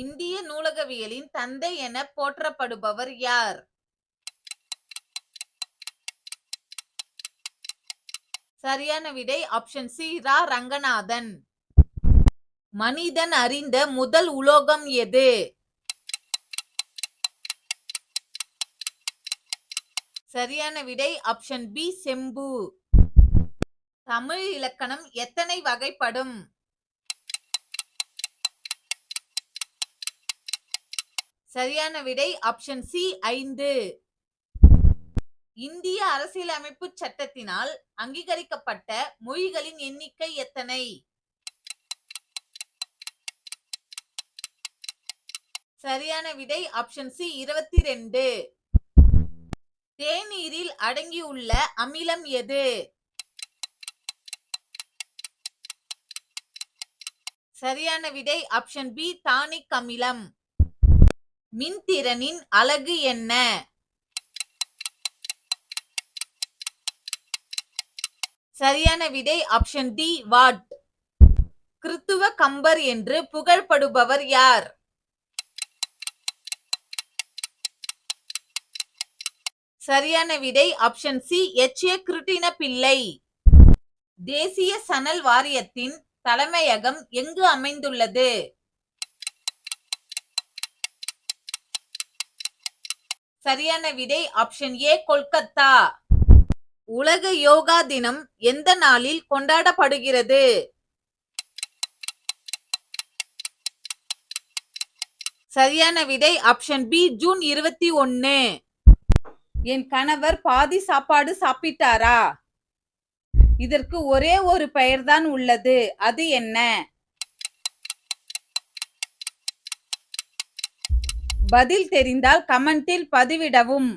இந்திய நூலகவியலின் தந்தை என போற்றப்படுபவர் யார்? சரியான விடை ஆப்ஷன் சி ரா ரங்கநாதன். மனிதன் அறிந்த முதல் உலோகம் எது? சரியான விடை ஆப்ஷன் பி செம்பு. தமிழ் இலக்கணம் எத்தனை வகைப்படும்? சரியான விடை ஆப்ஷன் சி 5. இந்திய அரசியலமைப்பு சட்டத்தினால் அங்கீகரிக்கப்பட்ட மொழிகளின் எண்ணிக்கை எத்தனை? சரியான விடை ஆப்ஷன் சி 22. தேநீரில் அடங்கியுள்ள அமிலம் எது? சரியான விடை ஆப்ஷன் பி டானிக் அமிலம். மின்திறனின் அலகு என்ன? சரியான விடை ஆப்ஷன் டி வாட். கிறித்துவ கம்பர் என்று புகழப்படுபவர் யார்? சரியான விடை ஆப்ஷன் சி எச்.ஏ. கிருட்டிண பிள்ளை. தேசிய சணல் வாரியத்தின் தலைமையகம் எங்கு அமைந்துள்ளது? சரியான விடை ஆப்ஷன் ஏ கொல்கத்தா. உலக யோகா தினம் எந்த நாளில் கொண்டாடப்படுகிறது? சரியான விடை ஆப்ஷன் பி ஜூன் 21. என் கணவர் பாதி சாப்பாடு சாப்பிட்டாரா? இதற்கு ஒரே ஒரு பெயர்தான் உள்ளது, அது என்ன? பதில் தெரிந்தால் கமெண்டில் பதிவிடவும்.